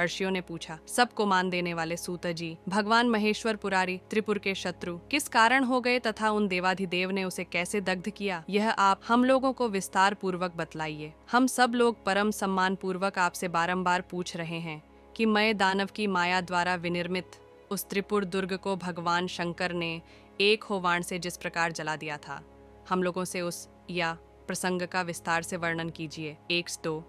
अर्षियों ने पूछा। सबको मान देने वाले सूत जी, भगवान महेश्वर पुरारी त्रिपुर के शत्रु किस कारण हो गए तथा उन देवाधिदेव ने उसे कैसे दग्ध किया, यह आप हम लोगों को विस्तार पूर्वक बतलाइए। हम सब लोग परम सम्मान पूर्वक आपसे बारंबार पूछ रहे हैं कि मय दानव की माया द्वारा विनिर्मित उस त्रिपुर दुर्ग को भगवान शंकर ने एक हो वाण से जिस प्रकार जला दिया था, हम लोगों से उस या प्रसंग का विस्तार से वर्णन कीजिए। 102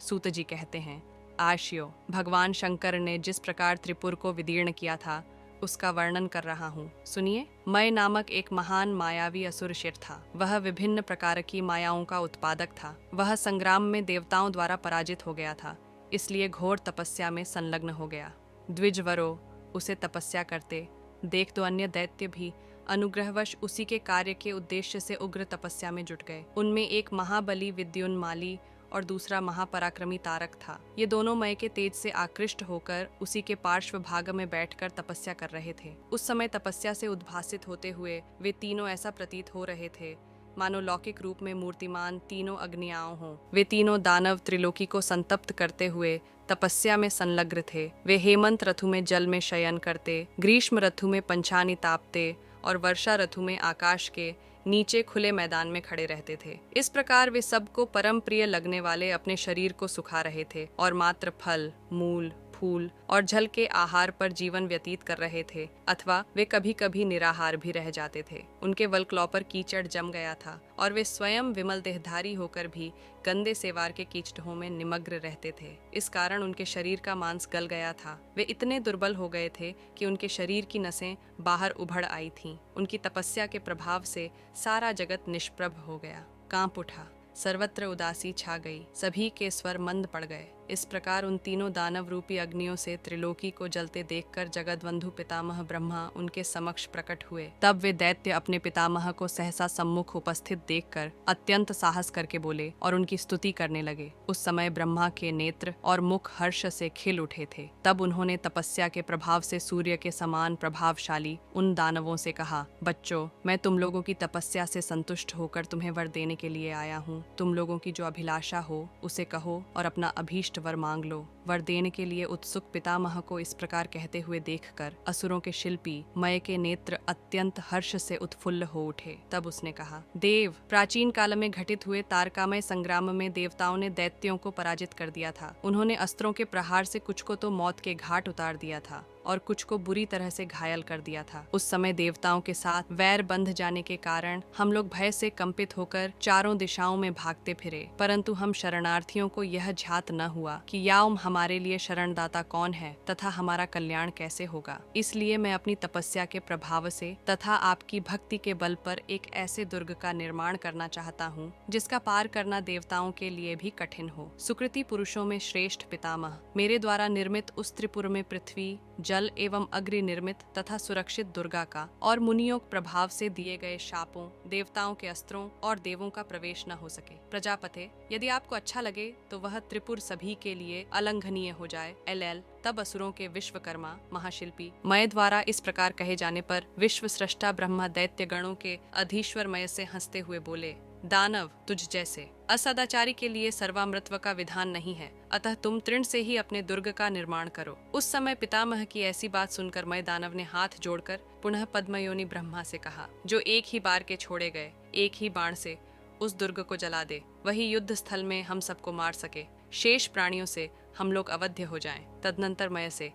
सूत जी कहते हैं, आश्यो, भगवान शंकर ने जिस प्रकार त्रिपुर को विदीर्ण किया था उसका वर्णन कर रहा हूँ, सुनिए। मय नामक एक महान मायावी असुर शिर था। वह विभिन्न प्रकार की मायाओं का उत्पादक था। वह संग्राम में देवताओं द्वारा पराजित हो गया था, इसलिए घोर तपस्या में संलग्न हो गया। द्विजवरो उसे तपस्या करते देख तो अन्य दैत्य भी अनुग्रहवश उसी के कार्य के उद्देश्य से उग्र तपस्या में जुट गए। उनमें एक महाबली विद्युन्माली और दूसरा महापराक्रमी तारक था। ये दोनों मय के तेज से आकृष्ट होकर उसी के पार्श्व भाग में बैठकर तपस्या कर रहे थे। उस समय तपस्या से उद्भासित होते हुए वे तीनों ऐसा प्रतीत हो रहे थे मानो लौकिक रूप में मूर्तिमान तीनों अग्नियाओं हों। वे तीनों दानव त्रिलोकी को संतप्त करते हुए तपस्या में संलग्न थे। वे हेमंत ऋतु में जल में शयन करते, ग्रीष्म ऋतु में पंचानी तापते और वर्षा ऋतु में आकाश के नीचे खुले मैदान में खड़े रहते थे। इस प्रकार वे सबको परम प्रिय लगने वाले अपने शरीर को सुखा रहे थे और मात्र फल, मूल, फूल और जल के आहार पर जीवन व्यतीत कर रहे थे, अथवा वे कभी कभी निराहार भी रह जाते थे। उनके वल्कलों पर कीचड़ जम गया था और वे स्वयं विमल देहधारी होकर भी गंदे सेवार के कीचड़ों में निमग्न रहते थे। इस कारण उनके शरीर का मांस गल गया था। वे इतने दुर्बल हो गए थे कि उनके शरीर की नसें बाहर उभड़ आई थीं। उनकी तपस्या के प्रभाव से सारा जगत निष्प्रभ हो गया, कांप उठा, सर्वत्र उदासी छा गई, सभी के स्वर मंद पड़ गए। इस प्रकार उन तीनों दानव रूपी अग्नियों से त्रिलोकी को जलते देखकर जगदवंधु पितामह ब्रह्मा उनके समक्ष प्रकट हुए। तब वे दैत्य अपने पितामह को सहसा सम्मुख उपस्थित देखकर अत्यंत साहस करके बोले और उनकी स्तुति करने लगे। उस समय ब्रह्मा के नेत्र और मुख हर्ष से खिल उठे थे। तब उन्होंने तपस्या के प्रभाव से सूर्य के समान प्रभावशाली उन दानवों से कहा, बच्चों, मैं तुम लोगों की तपस्या से संतुष्ट होकर तुम्हें वर देने के लिए आया हूँ। तुम लोगों की जो अभिलाषा हो उसे कहो और अपना अभीष्ट वर मांग लो। वर देने के लिए उत्सुक पितामह को इस प्रकार कहते हुए देखकर असुरों के शिल्पी मय के नेत्र अत्यंत हर्ष से उत्फुल्ल हो उठे। तब उसने कहा, देव, प्राचीन काल में घटित हुए तारकामय संग्राम में देवताओं ने दैत्यों को पराजित कर दिया था। उन्होंने अस्त्रों के प्रहार से कुछ को तो मौत के घाट उतार दिया था और कुछ को बुरी तरह से घायल कर दिया था। उस समय देवताओं के साथ वैर बंध जाने के कारण हम लोग भय से कंपित होकर चारों दिशाओं में भागते फिरे, परंतु हम शरणार्थियों को यह ध्यात न हुआ कि याओम हमारे लिए शरणदाता कौन है तथा हमारा कल्याण कैसे होगा। इसलिए मैं अपनी तपस्या के प्रभाव से तथा आपकी भक्ति के बल पर एक ऐसे दुर्ग का निर्माण करना चाहता हूँ जिसका पार करना देवताओं के लिए भी कठिन हो। सुकृति पुरुषों में श्रेष्ठ पितामह, मेरे द्वारा निर्मित उस त्रिपुर में पृथ्वी, जल एवं अग्नि निर्मित तथा सुरक्षित दुर्गा का और मुनियों प्रभाव से दिए गए शापों, देवताओं के अस्त्रों और देवों का प्रवेश न हो सके। प्रजापते, यदि आपको अच्छा लगे तो वह त्रिपुर सभी के लिए अलंघनीय हो जाए। LL तब असुरों के विश्वकर्मा महाशिल्पी मय द्वारा इस प्रकार कहे जाने पर विश्व सृष्टा ब्रह्मा दैत्य गणों के अधीश्वर मय से हंसते हुए बोले, दानव, तुझ जैसे असदाचारी के लिए सर्वामृत्व का विधान नहीं है, अतः तुम तृण से ही अपने दुर्ग का निर्माण करो। उस समय पितामह की ऐसी बात सुनकर मय दानव ने हाथ जोड़कर पुनः पद्मयोनि ब्रह्मा से कहा, जो एक ही बार के छोड़े गए एक ही बाण से उस दुर्ग को जला दे, वही युद्ध स्थल में हम सबको मार सके, शेष प्राणियों से हम लोग अवध्य हो जाएं। तदनंतर मय से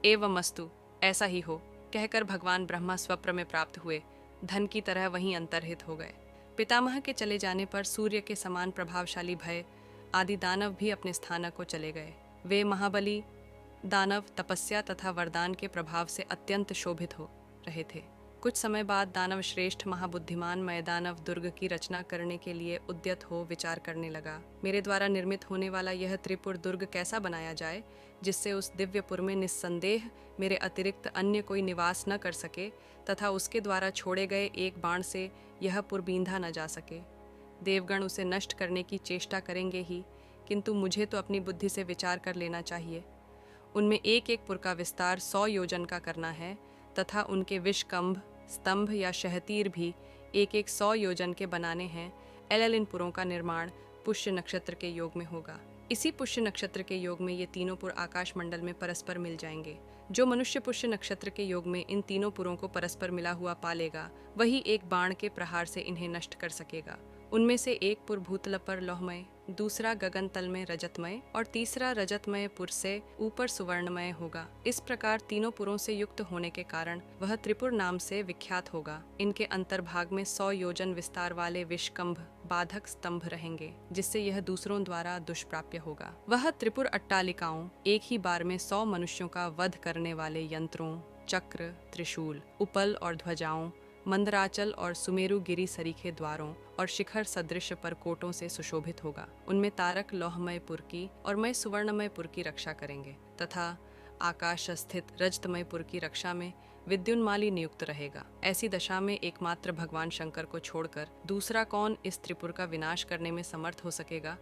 एवमस्तु, ऐसा ही हो, कहकर भगवान ब्रह्मा स्वप्न में प्राप्त हुए धन की तरह वहीं अंतर्हित हो गए। पितामह के चले जाने पर सूर्य के समान प्रभावशाली भय आदि दानव भी अपने स्थान को चले गए। वे महाबली दानव तपस्या तथा वरदान के प्रभाव से अत्यंत शोभित हो रहे थे। कुछ समय बाद दानव श्रेष्ठ महाबुद्धिमान मय दानव दुर्ग की रचना करने के लिए उद्यत हो विचार करने लगा, मेरे द्वारा निर्मित होने वाला यह त्रिपुर दुर्ग कैसा बनाया जाए जिससे उस दिव्यपुर में निस्संदेह मेरे अतिरिक्त अन्य कोई निवास न कर सके तथा उसके द्वारा छोड़े गए एक बाण से यह पुर बींधा न जा सके। देवगण उसे नष्ट करने की चेष्टा करेंगे ही, किंतु मुझे तो अपनी बुद्धि से विचार कर लेना चाहिए। उनमें एक एक पुर का विस्तार 100 योजन का करना है तथा उनके विषकंभ, स्तंभ या शहतीर भी एक एक 100 योजन के बनाने हैं। LL इन पुरों का निर्माण पुष्य नक्षत्र के योग में होगा। इसी पुष्य नक्षत्र के योग में ये तीनों पुर आकाश मंडल में परस्पर मिल जाएंगे। जो मनुष्य पुष्य नक्षत्र के योग में इन तीनों पुरों को परस्पर मिला हुआ पालेगा, वही एक बाण के प्रहार से इन्हें नष्ट कर सकेगा। उनमें से एक पुर भूतल पर लौहमय, दूसरा गगन तल में रजतमय और तीसरा रजतमय पुर से ऊपर सुवर्णमय होगा। इस प्रकार तीनों पुरों से युक्त होने के कारण वह त्रिपुर नाम से विख्यात होगा। इनके अंतर्भाग में 100 योजन विस्तार वाले विषकंभ बाधक स्तंभ रहेंगे, जिससे यह दूसरों द्वारा दुष्प्राप्य होगा। वह त्रिपुर अट्टालिकाओं एक ही बार में 100 मनुष्यों का वध करने वाले यंत्रों, चक्र, त्रिशूल, उपल और ध्वजाओं, मंदराचल और सुमेरु गिरी सरीखे द्वारों और शिखर सदृश परकोटों से सुशोभित होगा। उनमें तारक लौहमय पुर की और मय सुवर्णमय पुर की रक्षा करेंगे तथा आकाश स्थित रजतमय पुर की रक्षा में विद्युन्माली नियुक्त रहेगा। ऐसी दशा में एकमात्र भगवान शंकर को छोड़कर दूसरा कौन इस त्रिपुर का विनाश करने में समर्थ हो सकेगा।